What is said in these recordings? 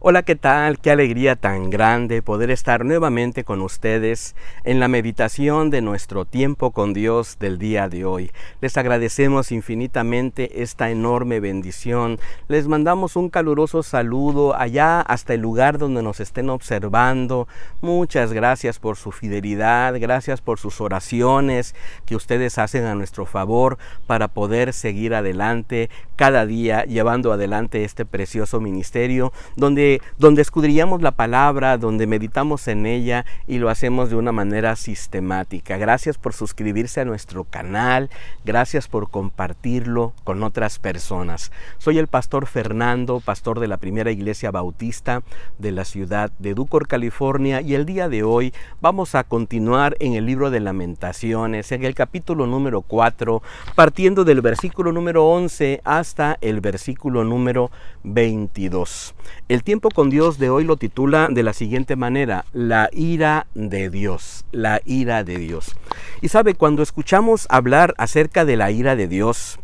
Hola, ¿qué tal? Qué alegría tan grande poder estar nuevamente con ustedes en la meditación de nuestro tiempo con Dios del día de hoy. Les agradecemos infinitamente esta enorme bendición. Les mandamos un caluroso saludo allá hasta el lugar donde nos estén observando. Muchas gracias por su fidelidad, gracias por sus oraciones que ustedes hacen a nuestro favor para poder seguir adelante cada día llevando adelante este precioso ministerio donde escudriñamos la palabra, donde meditamos en ella y lo hacemos de una manera sistemática. Gracias por suscribirse a nuestro canal, gracias por compartirlo con otras personas. Soy el pastor Fernando, pastor de la Primera Iglesia Bautista de la ciudad de Ducor, California, y el día de hoy vamos a continuar en el libro de Lamentaciones, en el capítulo número 4, partiendo del versículo número 11 hasta el versículo número 22. El tiempo con Dios de hoy lo titula de la siguiente manera: la ira de Dios, la ira de Dios. Y sabe, cuando escuchamos hablar acerca de la ira de Dios,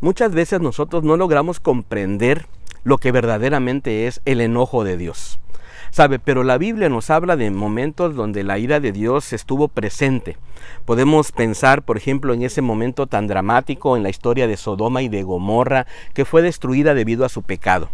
muchas veces nosotros no logramos comprender lo que verdaderamente es el enojo de Dios. Sabe, pero la Biblia nos habla de momentos donde la ira de Dios estuvo presente. Podemos pensar, por ejemplo, en ese momento tan dramático en la historia de Sodoma y de Gomorra, que fue destruida debido a su pecado.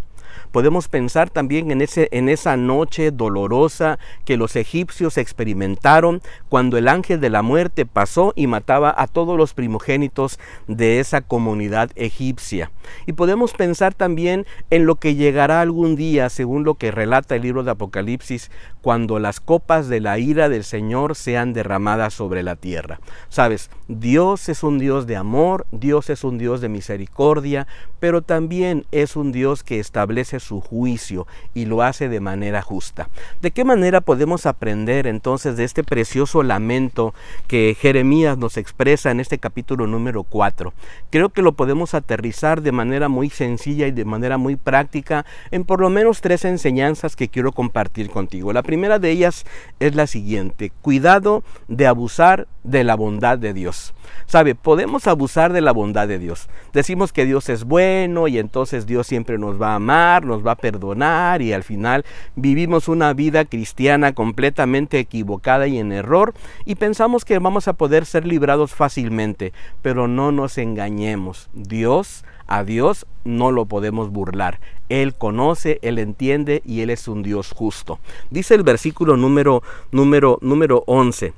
Podemos pensar también en esa noche dolorosa que los egipcios experimentaron cuando el ángel de la muerte pasó y mataba a todos los primogénitos de esa comunidad egipcia. Y podemos pensar también en lo que llegará algún día, según lo que relata el libro de Apocalipsis, cuando las copas de la ira del Señor sean derramadas sobre la tierra. Sabes, Dios es un Dios de amor, Dios es un Dios de misericordia, pero también es un Dios que establece su juicio y lo hace de manera justa. ¿De qué manera podemos aprender entonces de este precioso lamento que Jeremías nos expresa en este capítulo número 4? Creo que lo podemos aterrizar de manera muy sencilla y de manera muy práctica en por lo menos 3 enseñanzas que quiero compartir contigo. La primera de ellas es la siguiente: cuidado de abusar de la bondad de Dios. Sabe, podemos abusar de la bondad de Dios. Decimos que Dios es bueno y entonces Dios siempre nos va a amar, nos va a perdonar, y al final vivimos una vida cristiana completamente equivocada y en error y pensamos que vamos a poder ser librados fácilmente, pero no nos engañemos. A Dios no lo podemos burlar. Él conoce, Él entiende y Él es un Dios justo. Dice el versículo número 11.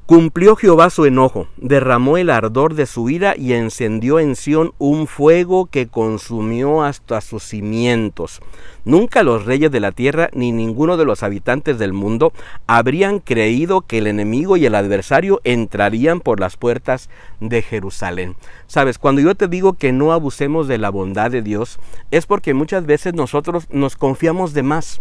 Cumplió Jehová su enojo, derramó el ardor de su ira y encendió en Sión un fuego que consumió hasta sus cimientos. Nunca los reyes de la tierra ni ninguno de los habitantes del mundo habrían creído que el enemigo y el adversario entrarían por las puertas de Jerusalén. Sabes, cuando yo te digo que no abusemos de la bondad de Dios, es porque muchas veces nosotros nos confiamos de más.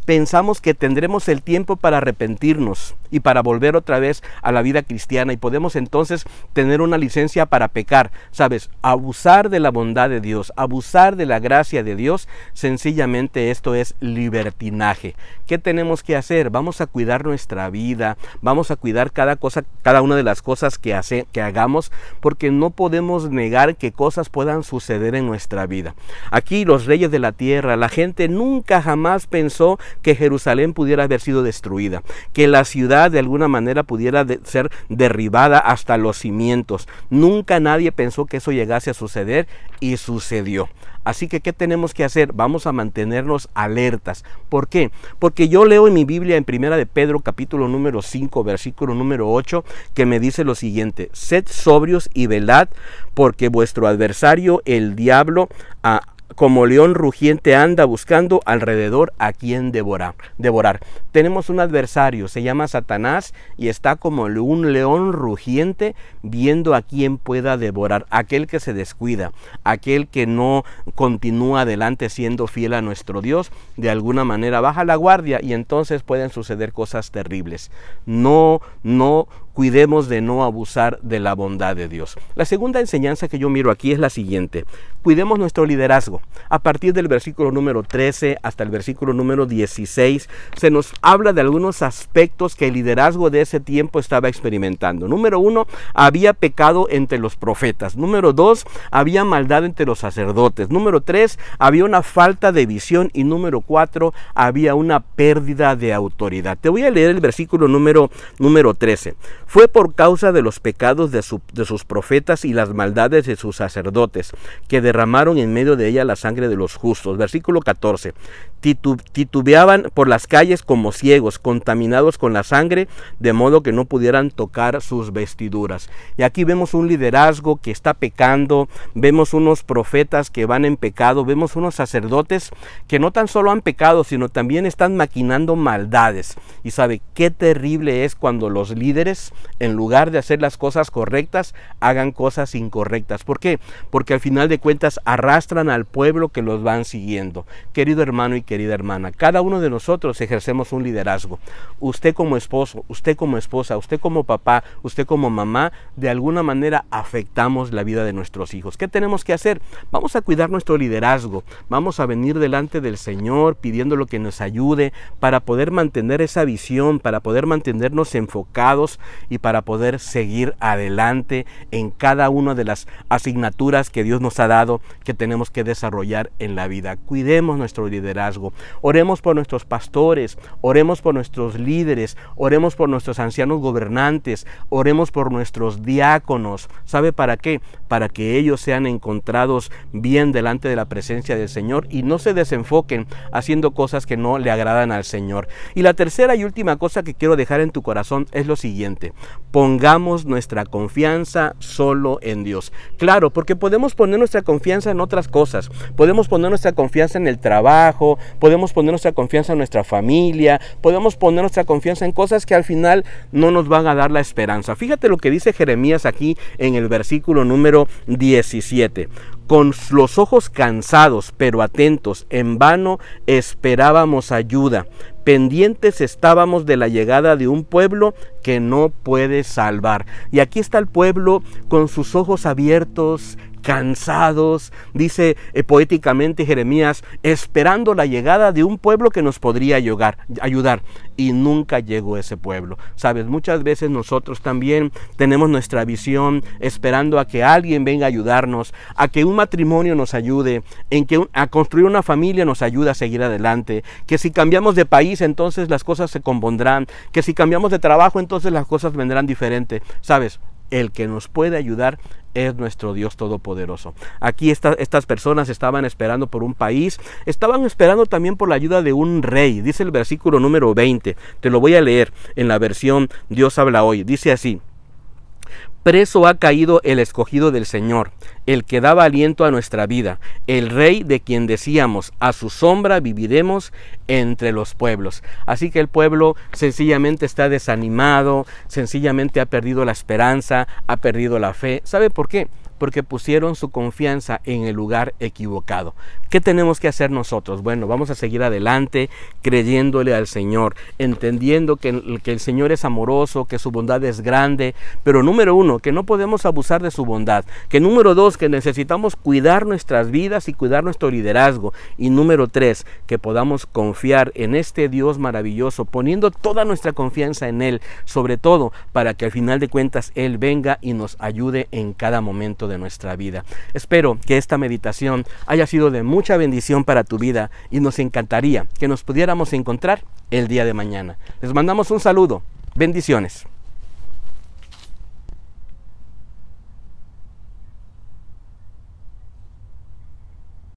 Pensamos que tendremos el tiempo para arrepentirnos y para volver otra vez a la vida cristiana, y podemos entonces tener una licencia para pecar. Sabes, abusar de la bondad de Dios, abusar de la gracia de Dios, sencillamente esto es libertinaje. ¿Qué tenemos que hacer? Vamos a cuidar nuestra vida, vamos a cuidar cada una de las cosas que hagamos, porque no podemos negar que cosas puedan suceder en nuestra vida. Aquí los reyes de la tierra, la gente nunca jamás pensó que Jerusalén pudiera haber sido destruida, que la ciudad de alguna manera pudiera ser derribada hasta los cimientos. Nunca nadie pensó que eso llegase a suceder, y sucedió. Así que, ¿qué tenemos que hacer? Vamos a mantenernos alertas. ¿Por qué? Porque yo leo en mi Biblia en Primera de Pedro, capítulo número 5, versículo número 8, que me dice lo siguiente: sed sobrios y velad, porque vuestro adversario, el diablo, como león rugiente anda buscando alrededor a quien devorar. Tenemos un adversario, se llama Satanás, y está como un león rugiente viendo a quien pueda devorar. Aquel que se descuida, aquel que no continúa adelante siendo fiel a nuestro Dios, de alguna manera baja la guardia y entonces pueden suceder cosas terribles. No cuidemos de no abusar de la bondad de Dios. La segunda enseñanza que yo miro aquí es la siguiente: cuidemos nuestro liderazgo. A partir del versículo número 13 hasta el versículo número 16 se nos habla de algunos aspectos que el liderazgo de ese tiempo estaba experimentando. Número 1, había pecado entre los profetas. Número 2, había maldad entre los sacerdotes. Número 3, había una falta de visión. Y número 4, había una pérdida de autoridad. Te voy a leer el versículo número 13. Fue por causa de los pecados de sus profetas y las maldades de sus sacerdotes, que derramaron en medio de ella la sangre de los justos. Versículo 14. Titubeaban por las calles como ciegos, contaminados con la sangre, de modo que no pudieran tocar sus vestiduras. Y aquí vemos un liderazgo que está pecando, vemos unos profetas que van en pecado, vemos unos sacerdotes que no tan solo han pecado, sino también están maquinando maldades. Y sabe qué terrible es cuando los líderes, en lugar de hacer las cosas correctas, hagan cosas incorrectas. ¿Por qué? Porque al final de cuentas arrastran al pueblo que los van siguiendo. Querido hermano y querida hermana, cada uno de nosotros ejercemos un liderazgo. Usted como esposo, usted como esposa, usted como papá, usted como mamá, de alguna manera afectamos la vida de nuestros hijos. ¿Qué tenemos que hacer? Vamos a cuidar nuestro liderazgo. Vamos a venir delante del Señor pidiéndolo que nos ayude para poder mantener esa visión, para poder mantenernos enfocados y para poder seguir adelante en cada una de las asignaturas que Dios nos ha dado, que tenemos que desarrollar en la vida. Cuidemos nuestro liderazgo. Oremos por nuestros pastores, oremos por nuestros líderes, oremos por nuestros ancianos gobernantes, oremos por nuestros diáconos. ¿Sabe para qué? Para que ellos sean encontrados bien delante de la presencia del Señor y no se desenfoquen haciendo cosas que no le agradan al Señor. Y la tercera y última cosa que quiero dejar en tu corazón es lo siguiente: pongamos nuestra confianza solo en Dios. Claro, porque podemos poner nuestra confianza en otras cosas, podemos poner nuestra confianza en el trabajo, podemos poner nuestra confianza en nuestra familia, podemos poner nuestra confianza en cosas que al final no nos van a dar la esperanza. Fíjate lo que dice Jeremías aquí en el versículo número 17. Con los ojos cansados pero atentos, en vano esperábamos ayuda. Pendientes estábamos de la llegada de un pueblo que no puede salvar. Y aquí está el pueblo con sus ojos abiertos, cansados, dice poéticamente Jeremías, esperando la llegada de un pueblo que nos podría ayudar, y nunca llegó ese pueblo. Sabes, muchas veces nosotros también tenemos nuestra visión esperando a que alguien venga a ayudarnos, a que un matrimonio nos ayude, a construir una familia nos ayude a seguir adelante, que si cambiamos de país entonces las cosas se compondrán, que si cambiamos de trabajo entonces las cosas vendrán diferentes. Sabes, el que nos puede ayudar es nuestro Dios Todopoderoso. Aquí estas personas estaban esperando por un país, estaban esperando también por la ayuda de un rey. Dice el versículo número 20, te lo voy a leer en la versión Dios habla hoy. Dice así: preso ha caído el escogido del Señor, el que daba aliento a nuestra vida, el Rey de quien decíamos, a su sombra viviremos entre los pueblos. Así que el pueblo sencillamente está desanimado, sencillamente ha perdido la esperanza, ha perdido la fe. ¿Sabe por qué? Porque pusieron su confianza en el lugar equivocado. ¿Qué tenemos que hacer nosotros? Bueno, vamos a seguir adelante creyéndole al Señor, entendiendo que el Señor es amoroso, que su bondad es grande, pero número uno, que no podemos abusar de su bondad, que número dos, que necesitamos cuidar nuestras vidas y cuidar nuestro liderazgo, y número tres, que podamos confiar en este Dios maravilloso, poniendo toda nuestra confianza en Él, sobre todo para que al final de cuentas Él venga y nos ayude en cada momento de nuestra vida. Espero que esta meditación haya sido de mucha bendición para tu vida y nos encantaría que nos pudiéramos encontrar el día de mañana. Les mandamos un saludo. Bendiciones.